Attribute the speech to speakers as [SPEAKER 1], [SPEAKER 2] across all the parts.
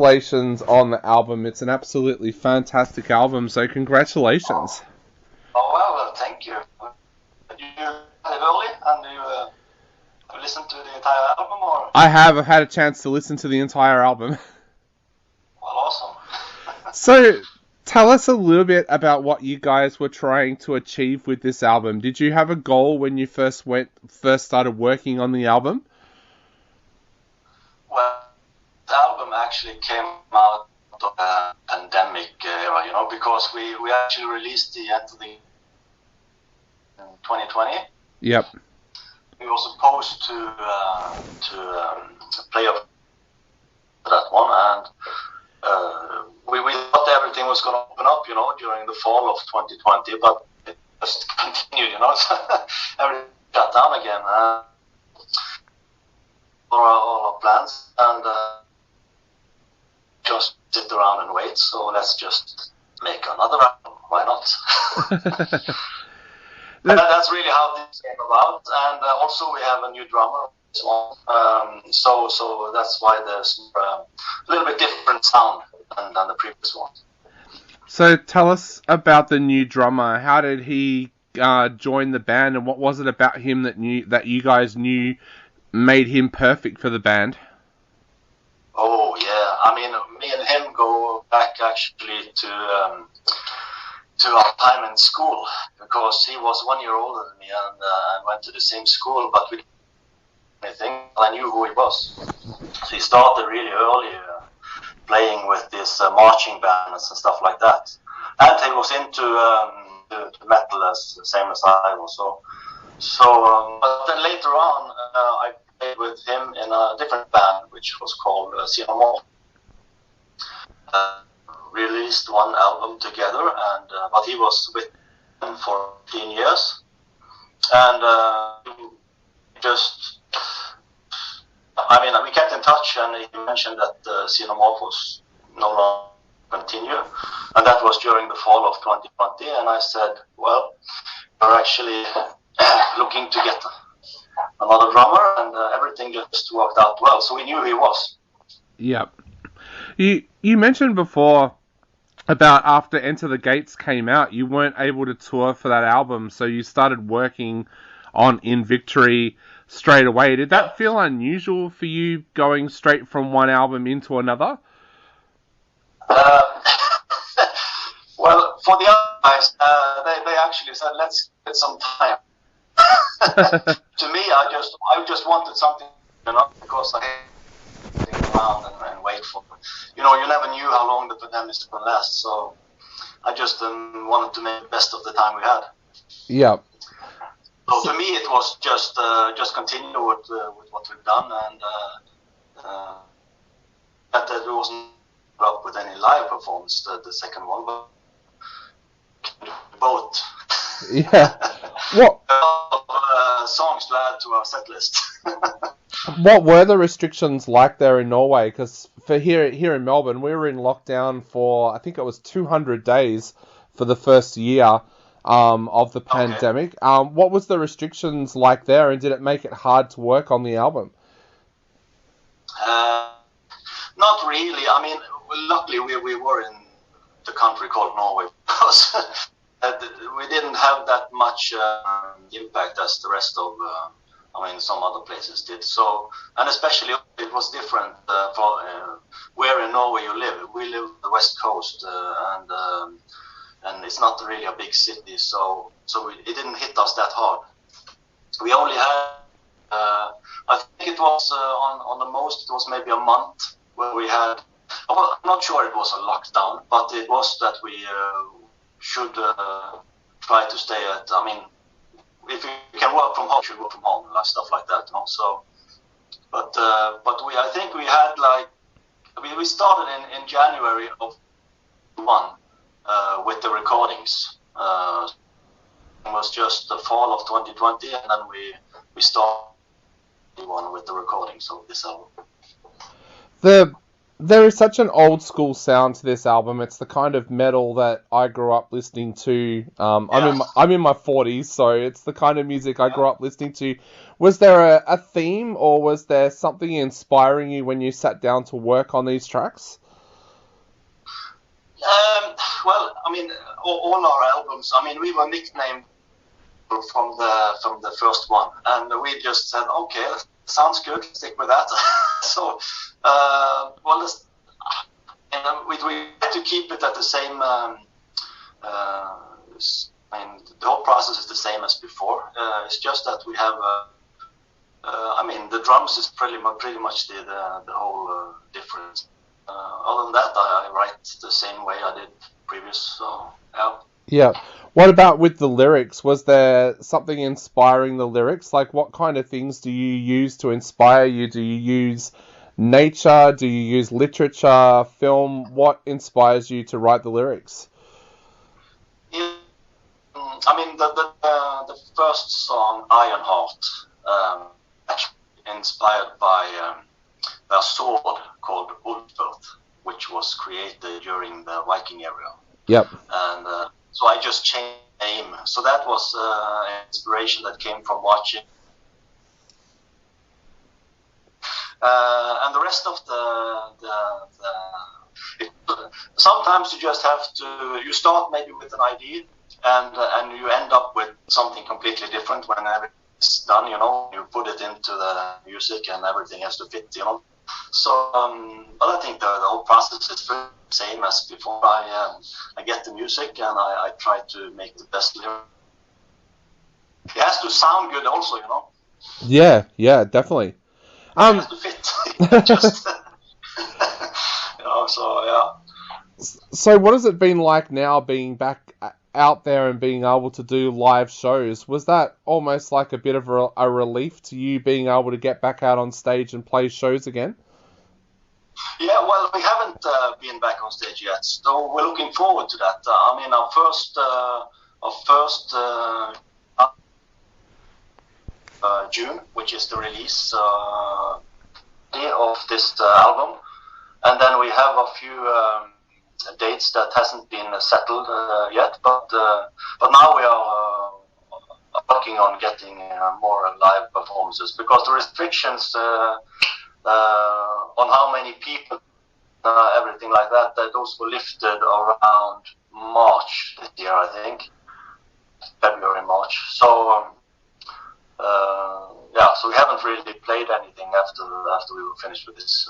[SPEAKER 1] congratulations on the album. It's an absolutely fantastic album, so congratulations.
[SPEAKER 2] Well, thank you. You had it early, and you listened to the entire album, or?
[SPEAKER 1] I've had a chance to listen to the entire album.
[SPEAKER 2] Well, awesome.
[SPEAKER 1] So, tell us a little bit about what you guys were trying to achieve with this album. Did you have a goal when you first started working on the album?
[SPEAKER 2] Well, the album actually came out of the pandemic era, because we actually released the Enter in 2020.
[SPEAKER 1] Yep.
[SPEAKER 2] We were supposed to play up that one, and we thought everything was going to open up, during the fall of 2020, but it just continued, so everything shut down again. All our plans, and just sit around and wait. So let's just make another album. Why not? That's really how this came about. And also we have a new drummer. So that's why there's a little bit different sound than the previous one.
[SPEAKER 1] So tell us about the new drummer. How did he join the band, and what was it about him that you guys knew made him perfect for the band?
[SPEAKER 2] Oh yeah, I mean, me and him go back actually to our time in school, because he was 1 year older than me, and went to the same school, but we didn't know anything. I knew who he was. So he started really early playing with this marching bands and stuff like that, and he was into metal as same as I was. But then later on, I played with him in a different band, which was called Sinsid. Released one album together, and but he was with him for 15 years, and we kept in touch, and he mentioned that Sinsid was no longer continue, and that was during the fall of 2020, and I said, well, we're actually looking to get another drummer, and everything just worked out well. So we knew he was.
[SPEAKER 1] Yep. You mentioned before about after Enter the Gates came out, you weren't able to tour for that album, so you started working on In Victory straight away. Did that feel unusual for you, going straight from one album into another?
[SPEAKER 2] Well, for the other guys, they actually said, let's get some time. To me, I just wanted something, because I hate sitting around and wait for, you never knew how long the pandemic was going to last, so I just wanted to make the best of the time we had.
[SPEAKER 1] Yeah.
[SPEAKER 2] So to me, it was just continue with what we've done, and that we wasn't up with any live performance, the second one, but both.
[SPEAKER 1] Yeah. What
[SPEAKER 2] songs to add to our set list.
[SPEAKER 1] What were the restrictions like there in Norway? Because for here in Melbourne, we were in lockdown for, I think it was 200 days for the first year of the pandemic. Okay. What was the restrictions like there, and did it make it hard to work on the album?
[SPEAKER 2] Not really. I mean, luckily we were in the country called Norway, because we didn't have that much impact as the rest of, some other places did. So, and especially it was different for where in Norway you live. We live on the west coast, and it's not really a big city, so it didn't hit us that hard. We only had, I think it was on the most, it was maybe a month where we had. I'm not sure it was a lockdown, but it was that we should try to stay at. I mean, if you can work from home, you should work from home, like stuff like that. So, but I think we had we started in January of 1 with the recordings. It was just the fall of 2020, and then we started with the recordings of this album.
[SPEAKER 1] There is such an old school sound to this album. It's the kind of metal that I grew up listening to. I'm in my 40s, so it's the kind of music I grew up listening to. Was there a theme, or was there something inspiring you when you sat down to work on these tracks?
[SPEAKER 2] Well, I mean, all our albums. I mean, we were nicknamed from the first one, and we just said, okay, sounds good, stick with that. So, well, we try to keep it at the same. I mean, the whole process is the same as before. It's just that we have. I mean, the drums is pretty much the whole difference. Other than that, I write the same way I did previous. So yeah.
[SPEAKER 1] Yeah. What about with the lyrics? Was there something inspiring the lyrics? Like, what kind of things do you use to inspire you? Do you use nature? Do you use literature, film? What inspires you to write the lyrics?
[SPEAKER 2] Yeah. I mean, the first song, Iron Heart, actually inspired by a sword called Ulfbert, which was created during the Viking era.
[SPEAKER 1] Yep.
[SPEAKER 2] And so I just changed the name. So that was an inspiration that came from watching. And the rest of sometimes you just have to. You start maybe with an idea, and you end up with something completely different when everything's done. You know, you put it into the music, and everything has to fit. You know. So, but I think the whole process is the same as before. I get the music and I try to make the best lyric. It has to sound good, also, you know.
[SPEAKER 1] Yeah, definitely.
[SPEAKER 2] It has to fit. Just, you know. So yeah.
[SPEAKER 1] So, what has it been like now, being back out there and being able to do live shows? Was that almost like a bit of a relief to you, being able to get back out on stage and play shows again?
[SPEAKER 2] Yeah, well, we haven't been back on stage yet, so we're looking forward to that. I mean, our first June, which is the release of this album, and then we have a few dates that hasn't been settled yet, but now we are working on getting more live performances, because the restrictions on how many people, everything like that, those were lifted around March this year, I think, February, March. So yeah, so we haven't really played anything after we were finished with this.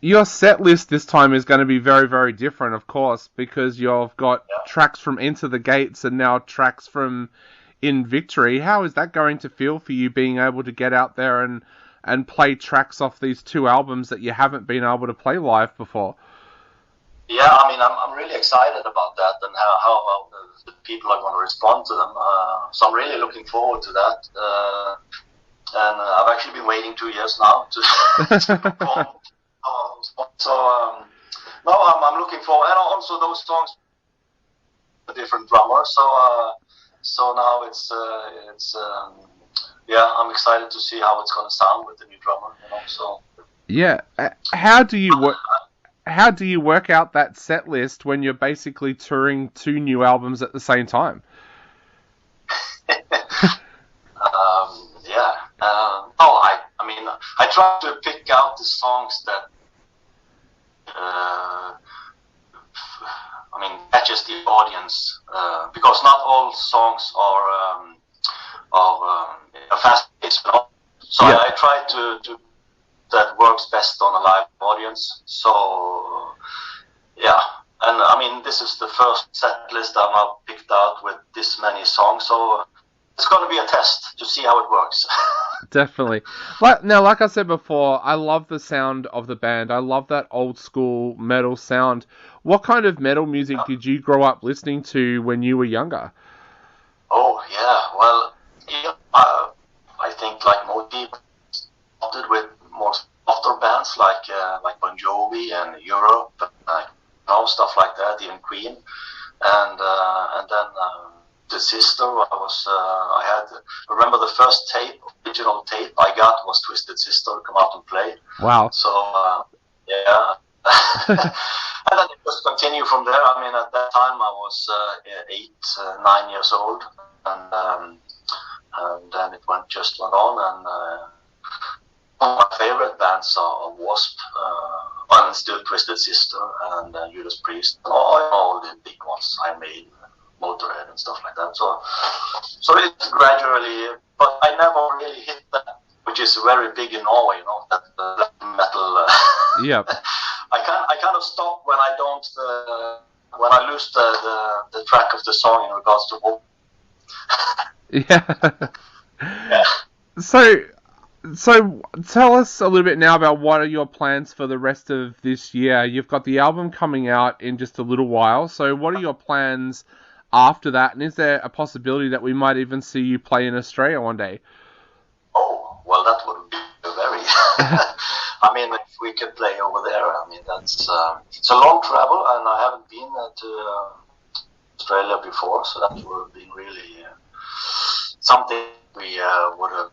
[SPEAKER 1] Your set list this time is going to be very, very different, of course, because you've got tracks from Enter the Gates and now tracks from In Victory. How is that going to feel for you, being able to get out there and play tracks off these two albums that you haven't been able to play live before?
[SPEAKER 2] Yeah, I mean, I'm really excited about that, and how the people are going to respond to them. So I'm really looking forward to that. And I've actually been waiting 2 years now to perform. So no, I'm looking forward, and also those songs, a different drummer. So now it's yeah, I'm excited to see how it's going to sound with the new drummer. You know, so
[SPEAKER 1] yeah, how do you work out that set list when you're basically touring two new albums at the same time?
[SPEAKER 2] Yeah. I mean, I try to pick out the songs that catches the audience, because not all songs are fast-paced. You know? So yeah. I try to that works best on a live audience. So yeah, and I mean, this is the first set list I've now picked out with this many songs. So it's going to be a test to see how it works.
[SPEAKER 1] Definitely. Like I said before, I love the sound of the band. I love that old school metal sound. What kind of metal music did you grow up listening to when you were younger?
[SPEAKER 2] Oh yeah, well, yeah, I think like most people started with more softer bands like Bon Jovi and Europe, stuff like that, even Queen, and then. The Sister, I remember the first original tape I got was Twisted Sister, Come Out and Play.
[SPEAKER 1] Wow.
[SPEAKER 2] So, yeah. And then it just continued from there. I mean, at that time I was 9 years old, and then it went on, and one of my favorite bands are Wasp, and still Twisted Sister and Judas Priest, all the big ones I made, Motorhead and stuff like that. So it's gradually, but I never really hit that, which is very big in Norway, that metal.
[SPEAKER 1] Yep.
[SPEAKER 2] I kind of stop when I don't, when I lose the track of the song in regards to vocal.
[SPEAKER 1] Yeah.
[SPEAKER 2] Yeah.
[SPEAKER 1] So tell us a little bit now about what are your plans for the rest of this year. You've got the album coming out in just a little while, so what are your plans after that, and is there a possibility that we might even see you play in Australia one day?
[SPEAKER 2] Oh, well, that would be very... I mean, if we could play over there, I mean, that's... it's a long travel, and I haven't been to Australia before, so that would have been really something we would have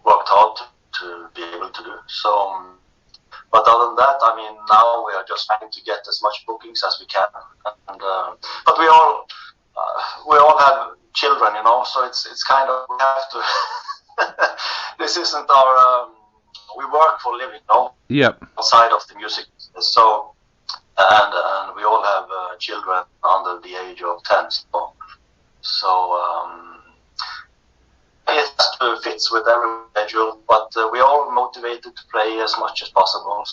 [SPEAKER 2] worked hard to be able to do. So, but other than that, I mean, now we are just trying to get as much bookings as we can, and but we all have children, so it's kind of, we have to. This isn't our. We work for a living,
[SPEAKER 1] Yep.
[SPEAKER 2] Outside of the music, so and we all have children under the age of 10, so. It fits with every schedule, but we're all motivated to play as much as possible.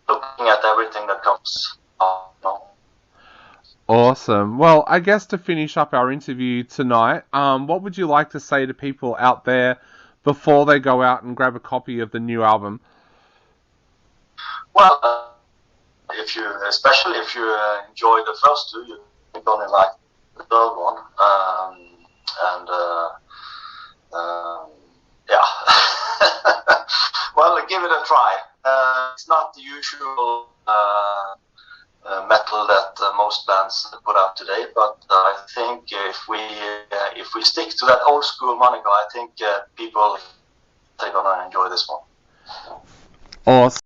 [SPEAKER 2] Looking at everything that comes up.
[SPEAKER 1] Awesome. Well, I guess to finish up our interview tonight, what would you like to say to people out there before they go out and grab a copy of the new album?
[SPEAKER 2] Well, especially if you enjoy the first two, you're gonna like the third one, and yeah. Well, give it a try. It's not the usual metal that most bands put out today, but I think if we stick to that old school moniker, I think people, they're gonna enjoy this one.
[SPEAKER 1] Awesome.